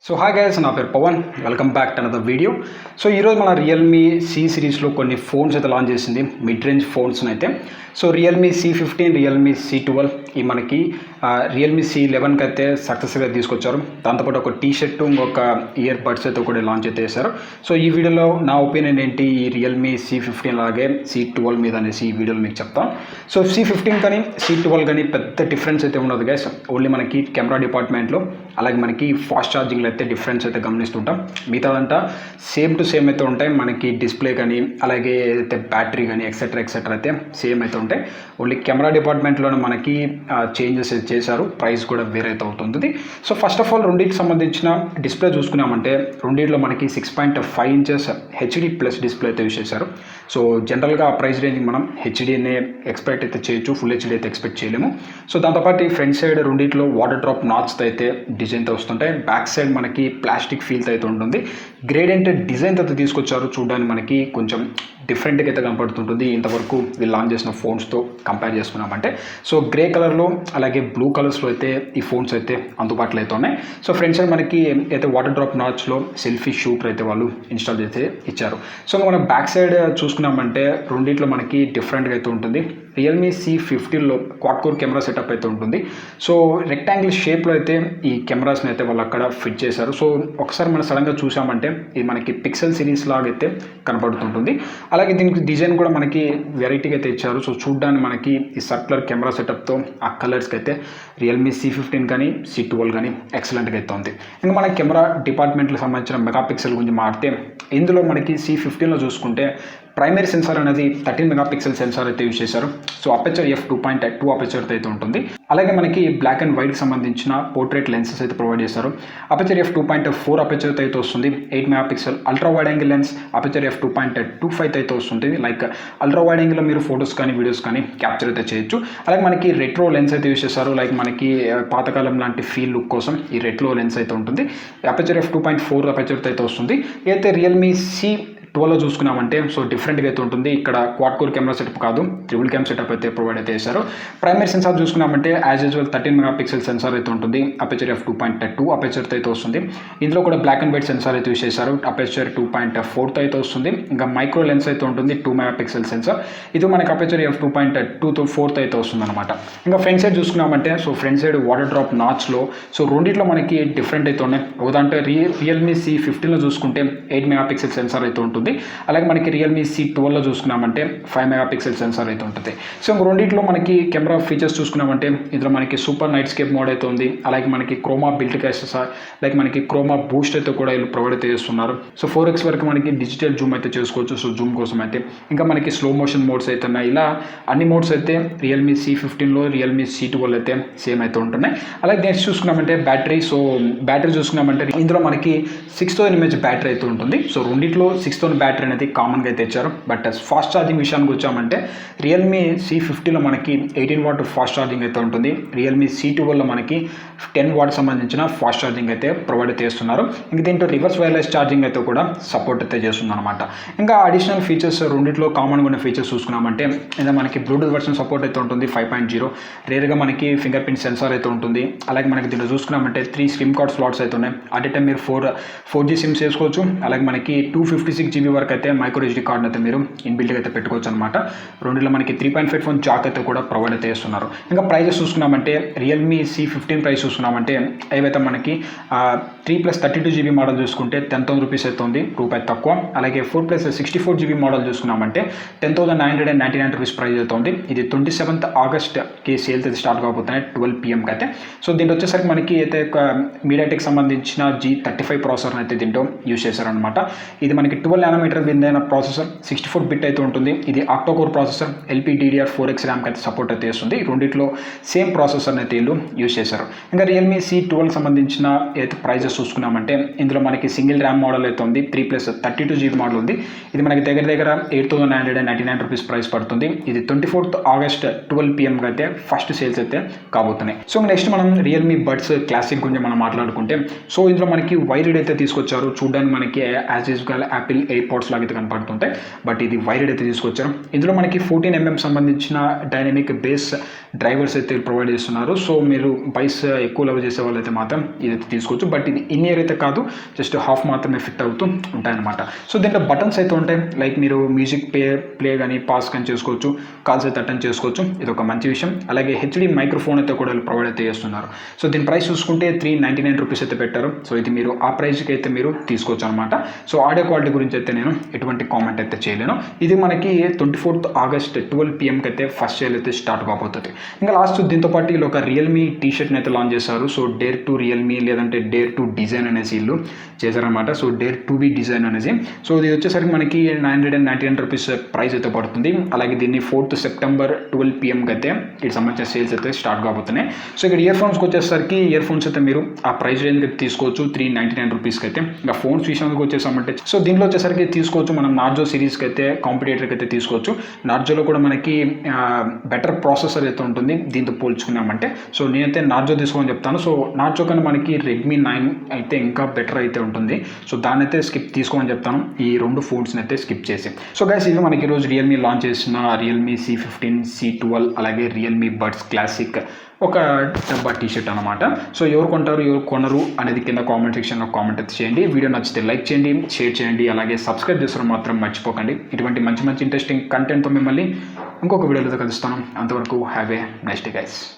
So hi guys, నా పేరు Pavan. Welcome back to another video. So ఈరోజు మన రియల్మీ సి సిరీస్లో కొన్ని ఫోన్స్ అయితే లాంచ్ చేసింది, మిడ్ రేంజ్ ఫోన్స్ని అయితే. So Realme C15, Realme C12, ఈ మనకి రియల్మీ C11కి అయితే సక్సెస్గా తీసుకొచ్చారు. దాంతోపాటు ఒక టీ షర్ట్, ఇంకొక ఇయర్ బడ్స్ అయితే కూడా లాంచ్ అయితే చేశారు. సో ఈ వీడియోలో నా ఒపీనియన్ ఏంటి ఈ రియల్మీ C15 లాగే C12 మీద అనేసి ఈ వీడియోలో మీకు చెప్తాను. సో C15 కానీ C12 కానీ పెద్ద డిఫరెన్స్ అయితే ఉండదు గైస్. ఓన్లీ మనకి కెమెరా డిపార్ట్మెంట్లో, అలాగే మనకి ఫాస్ట్ ఛార్జింగ్లో అయితే డిఫరెన్స్ అయితే గమనిస్తుంటాం. మిగతాదంతా సేమ్ టు సేమ్ అయితే ఉంటాయి. మనకి డిస్ప్లే కానీ, అలాగే ఏదైతే బ్యాటరీ కానీ ఎక్సెట్రా అయితే సేమ్ అయితే ఉంటాయి. ఓన్లీ కెమెరా డిపార్ట్మెంట్లోనే మనకి చేంజెస్ చేశారు. ప్రైస్ కూడా వేరే అయితే అవుతుంది. సో ఫస్ట్ ఆఫ్ ఆల్ రెండింటికి సంబంధించిన డిస్ప్లే చూసుకున్నామంటే రెండింటిలో మనకి 6.5 ఇంచెస్ హెచ్డి ప్లస్ డిస్ప్లే అయితే యూస్ చేశారు. సో జనరల్గా ఆ ప్రైస్ రేంజ్ మనం హెచ్డీనే ఎక్స్పెక్ట్ అయితే చేయొచ్చు, ఫుల్ హెచ్డీ అయితే ఎక్స్పెక్ట్ చేయలేము. సో దాంతోపాటు ఈ ఫ్రంట్ సైడ్ రెండింటిలో వాటర్ డ్రాప్ నాట్స్తో అయితే డిజైన్తో వస్తుంటాయి. బ్యాక్ సైడ్ మనకి ప్లాస్టిక్ ఫీల్తో అయితే ఉంటుంది. గ్రేడియంట్ డిజైన్ అయితే తీసుకొచ్చారు. చూడడానికి మనకి కొంచెం డిఫరెంట్గా అయితే కనపడుతుంటుంది ఇంతవరకు వీళ్ళు లాంచ్ చేసిన ఫోన్స్తో కంపేర్ చేసుకున్నామంటే. సో గ్రే కలర్లో అలాగే బ్లూ కలర్స్లో అయితే ఈ ఫోన్స్ అయితే అందుబాటులో అయితే ఉన్నాయి. సో ఫ్రంట్ సైడ్ మనకి అయితే వాటర్ డ్రాప్ నాచ్లో సెల్ఫీ షూటర్ అయితే వాళ్ళు ఇన్స్టాల్ చేసి ఇచ్చారు. సో మనం బ్యాక్ సైడ్ చూసుకున్నామంటే రెండింటిలో మనకి డిఫరెంట్గా అయితే ఉంటుంది. రియల్మీ C15లో క్వాడ్ కోర్ కెమెరా సెటప్ అయితే ఉంటుంది. సో రెక్టాంగిల్ షేప్లో అయితే ఈ కెమెరాస్ని అయితే వాళ్ళు అక్కడ ఫిట్ చేశారు. సో ఒకసారి మనం సడన్గా చూసామంటే ఇది మనకి పిక్సెల్ సిరీస్ లాగా అయితే కనపడుతుంటుంది. అలాగే దీనికి డిజైన్ కూడా మనకి వెరైటీగా అయితే ఇచ్చారు. సో చూడ్డానికి మనకి ఈ సర్క్యులర్ కెమెరా సెటప్తో ఆ కలర్స్కి అయితే రియల్మీ C15 కానీ C12 కానీ ఎక్సలెంట్గా అయితే ఉంది. ఇంకా మన కెమెరా డిపార్ట్మెంట్కి సంబంధించిన మెగాపిక్సెల్ గురించి మాట్లాడితే ఇందులో మనకి C15లో చూసుకుంటే ప్రైమరీ సెన్సార్ అనేది 13 మెగాపిక్సెల్ సెన్సార్ అయితే యూజ్ చేశారు. సో అపెచర్ f2.2 అపెచర్తో అయితే ఉంటుంది. అలాగే మనకి బ్లాక్ అండ్ వైట్కి సంబంధించిన పోర్ట్రేట్ లెన్సెస్ అయితే ప్రొవైడ్ చేశారు. అపెచర్ f2.4 అపెచర్తో అయితే వస్తుంది. 8 megapixel ultra wide angle lens aperture f2.25 అయితే వస్తుంది. లైక్ అల్ట్రా వైడ్ యాంగిల్లో మీరు ఫొటోస్ కానీ వీడియోస్ కానీ క్యాప్చర్ అయితే చేయొచ్చు. అలాగే మనకి రెట్రో లెన్స్ అయితే యూజ్ చేశారు. లైక్ మనకి పాతకాలం లాంటి ఫీల్ లుక్ కోసం ఈ రెట్రో లెన్స్ అయితే ఉంటుంది. అపెచర్ f2.4 అపెచర్తో అయితే వస్తుంది. అయితే రియల్మీ C12లో చూసుకున్నామంటే సో డిఫరెంట్గా అయితే ఉంటుంది. ఇక్కడ క్వాడ్ కోర్ కెమెరా సెటప్ కాదు, ట్రిపుల్ క్యామ్ సెటప్ అయితే ప్రొవైడ్ అయితే చేశారు. ప్రైమరీ సెన్సార్ చూసుకున్నామంటే యాజ్ యూజువల్ 13 మెగాపిక్సెల్ సెన్సార్ అయితే ఉంటుంది. అపెచర్ f2.2 అపెచర్తో అయితే వస్తుంది. ఇందులో కూడా బ్లాక్ అండ్ వైట్ సెన్సార్ అయితే యూజ్ చేశారు. అపెచర్ 2.4తో అయితే వస్తుంది. ఇంకా మైక్రో లెన్స్ అయితే ఉంటుంది, 2 మెగాపిక్సెల్ సెన్సార్. ఇది మనకి అపెచర్ f2.2/4 అయితే వస్తుంది అనమాట. ఇంకా ఫ్రంట్ సైడ్ చూసుకున్నామంటే so front side water drop నాచ్లో సో రెండింటిలో మనకి డిఫరెంట్ అయితే ఉన్నాయి. ఉదాహరణ రియల్మీ C15లో చూసుకుంటే 8 మెగాపిక్సెల్ సెన్సార్ అయితే ఉంటుంది. అలాగే మనకి రియల్మీ C12లో చూసుకున్నామంటే 5 మెగాపిక్సెల్ సెన్సార్ అయితే ఉంటుంది. సో రెండింటిలో మనకి కెమెరా ఫీచర్స్ చూసుకున్నామంటే ఇందులో మనకి సూపర్ నైట్ స్కేప్ మోడ్ అయితే ఉంది. అలాగే మనకి క్రోమా బిల్ట్ క్యాసెస్, లైక్ మనకి క్రోమా బూస్ట్ అయితే కూడా వీళ్ళు ప్రొవైడ్ అయితే చేస్తున్నారు. సో 4x వరకు మనకి డిజిటల్ జూమ్ అయితే చేసుకోవచ్చు. సో జూమ్ కోసం అయితే ఇంకా మనకి స్లో మోషన్ మోడ్స్ అయితే ఉన్నాయి. ఇలా అన్ని మోడ్స్ అయితే రియల్మీ C15లో రియల్మీ C12 అయితే సేమ్ అయితే ఉంటున్నాయి. అలాగే నెక్స్ట్ చూసుకున్నామంటే బ్యాటరీ. సో బ్యాటరీ చూసుకున్నామంటే ఇందులో మనకి 6000 mAh బ్యాటరీ అయితే ఉంటుంది. సో రెండిట్లో 6000 బ్యాటరీ అనేది కామన్గా అయితే ఇచ్చారు. బట్ ఫాస్ట్ ఛార్జింగ్ విషయానికి వచ్చామంటే రియల్మీ C15లో మనకి 18 వాట్ ఫాస్ట్ ఛార్జింగ్ అయితే ఉంటుంది. రియల్మీ C12లో మనకి 10 వాట్ సంబంధించిన ఫాస్ట్ ఛార్జింగ్ అయితే ప్రొవైడ్ చేస్తున్నారు. ఇంకా దీంట్లో రివర్స్ వైర్లెస్ ఛార్జింగ్ అయితే కూడా సపోర్ట్ అయితే చేస్తుంది అనమాట. ఇంకా అడిషనల్ ఫీచర్స్ రెండింటిలో కామన్గా ఉన్న ఫీచర్స్ చూసుకున్నామంటే ఇంకా మనకి బ్లూటూత్ వర్షన్ సపోర్ట్ అయితే ఉంటుంది 5.0. రేర్గా మనకి ఫింగర్ ప్రింట్ సెన్సార్ అయితే ఉంటుంది. అలాగే మనకి దీంట్లో చూసుకున్నామంటే 3 సిమ్ కార్డ్ స్లాట్స్ అయితే ఉన్నాయి. అట్ ఏ టైం మీరు 4G సిమ్స్ చేసుకోవచ్చు. అలాగే మనకి 256 GB వరకు అయితే మైక్రో SD కార్డ్ అయితే మీరు ఇన్బిల్ట్గా అయితే పెట్టుకోవచ్చు అనమాట. రెండులో మనకి 3.5 ఫోన్ జాక్ అయితే కూడా ప్రొవైడ్ అయితే చేస్తున్నారు. ఇంకా ప్రైజెస్ చూసుకున్నామంటే రియల్మీ C15 ప్రైస్ చూసుకున్నామంటే ఏవైతే మనకి 3+32 GB మోడల్ చూసుకుంటే 10,000 రూపీస్ అయితే ఉంది, రూపాయి తక్కువ. అలాగే 4+64 GB మోడల్ చూసుకున్నామంటే 10,999 రూపీస్ ప్రైస్ అయితే ఉంది. ఇది 27th ఆగస్ట్కి సేల్స్ అయితే స్టార్ట్ కాబోతున్నాయి 12 PM అయితే. సో దీంట్లో వచ్చేసరికి మనకి అయితే మీడియాటెక్ సంబంధించిన G35 ప్రాసెసర్ అయితే దీంట్లో యూజ్ చేశారనమాట. ఇది మనకి 12 nm బిందైన ప్రాసెసర్, 64 బిట్ అయితే ఉంటుంది. ఇది ఆక్టోకోర్ ప్రాసెసర్, LPDDR4X ర్యామ్కి అయితే సపోర్ట్ అయితే చేస్తుంది. రెండిట్లో సేమ్ ప్రాసెసర్ని అయితే వీళ్ళు యూజ్ చేశారు. ఇంకా రియల్మీ C12 సంబంధించిన అయితే ప్రైజెస్ చూసుకున్నామంటే ఇందులో మనకి సింగిల్ ర్యామ్ మోడల్ అయితే ఉంది, 3+32 GB మోడల్ ఉంది. ఇది మనకి దగ్గర 8,999 రూపీస్ ప్రైస్ పడుతుంది. ఇది 24th ఆగస్ట్ 12 PM అయితే ఫస్ట్ సేల్స్ అయితే కాబోతున్నాయి. సో నెక్స్ట్ మనం రియల్మీ బడ్స్ క్లాసిక్ గురించి మనం మాట్లాడుకుంటే సో ఇందులో మనకి వైర్డ్ అయితే తీసుకొచ్చారు. చూడడానికి మనకి యాజ్ యూజువల్ యాపిల్ ఎయిర్పోడ్స్ లాగా అయితే కనపడుతుంటాయి. బట్ ఇది వైర్డ్ అయితే తీసుకొచ్చారు. ఇందులో మనకి 14 mm సంబంధించిన డైనమిక్ బేస్ డ్రైవర్స్ అయితే ప్రొవైడ్ చేస్తున్నారు. సో మీరు బైస్ ఎక్కువ లవ్ చేసే వాళ్ళైతే మాత్రం ఇది తీసుకోవచ్చు. బట్ ఇది ఇన్ ఇయర్ అయితే కాదు, జస్ట్ హాఫ్ మాత్రమే ఫిట్ అవుతూ ఉంటాయన్నమాట. సో దీంట్లో బటన్స్ అయితే ఉంటాయి, లైక్ మీరు మ్యూజిక్ ప్లే కానీ పాస్ కానీ చేసుకోవచ్చు, కాల్స్ అయితే అటెండ్ చేసుకోవచ్చు. ఇది ఒక మంచి విషయం. అలాగే హెచ్డి మైక్రోఫోన్ అయితే కూడా ప్రొవైడ్ అయితే చేస్తున్నారు. సో దీని ప్రైస్ చూసుకుంటే $399 అయితే పెట్టారు. సో ఇది మీరు ఆ ప్రైస్కి అయితే మీరు తీసుకోవచ్చు అనమాట. సో ఆడియో క్వాలిటీ గురించి అయితే నేను ఎటువంటి కామెంట్ అయితే చేయలేను. ఇది మనకి 24th ఆగస్ట్ 12 PM అయితే ఫస్ట్ సేల్ అయితే స్టార్ట్ కాబోతుంది. ఇంకా లాస్ట్ దీంతో పాటు వీళ్ళు ఒక రియల్మీ టీషర్ట్ని అయితే లాంచ్ చేశారు. సో డేర్ టు రియల్మీ లేదంటే డేర్ టు డిజైన్ అనేసి వీళ్ళు చేశారనమాట. So dare to be design అనేసి. సో ఇది వచ్చేసరికి మనకి $999 ప్రైస్ అయితే పడుతుంది. అలాగే దీన్ని 4th సెప్టెంబర్ 12 PMకి అయితే వీటికి సంబంధించిన సేల్స్ అయితే స్టార్ట్ కాబోతున్నాయి. సో ఇక్కడ ఇయర్ ఫోన్స్కి వచ్చేసరికి ఇయర్ ఫోన్స్ అయితే మీరు ఆ ప్రైస్ రేంజ్కి అయితే తీసుకోవచ్చు $399 అయితే. ఇంకా ఫోన్స్ విషయానికి వచ్చేసామంటే సో దీంట్లో వచ్చేసరికి తీసుకోవచ్చు మనం నార్జో సిరీస్కి అయితే కాంపిటేటర్కి అయితే తీసుకోవచ్చు. నార్జోలో కూడా మనకి బెటర్ ప్రాసెసర్ అయితే ఉంటుంది దీంతో పోల్చుకున్నామంటే. సో నేనైతే నార్జో తీసుకోమని చెప్తాను. సో నార్జో కన్నా మనకి రెడ్మీ 9 అయితే ఇంకా బెటర్ అయితే ఉంటుంది. సో దాన్ని అయితే స్కిప్ తీసుకోమని చెప్తాను, ఈ రెండు ఫోన్స్ని అయితే స్కిప్ చేసి. సో గైస్ ఇది మనకి ఈరోజు రియల్మీ లాంచ్ చేసిన రియల్మీ C15 C12 అలాగే రియల్మీ బడ్స్ క్లాసిక్ ఒక డబ్బా టీషర్ట్ అనమాట. సో ఎవరు కొంటారు ఎవరు కొనరు అనేది కింద కామెంట్ సెక్షన్లో కామెంట్ అయితే చేయండి. వీడియో నచ్చితే లైక్ చేయండి, షేర్ చేయండి, అలాగే సబ్స్క్రైబ్ చేస్తారు మాత్రం మర్చిపోకండి. ఇటువంటి మంచి మంచి ఇంట్రెస్టింగ్ కంటెంట్తో మిమ్మల్ని ఇంకొక వీడియోలో కలుస్తాను. అంతవరకు have a nice day guys.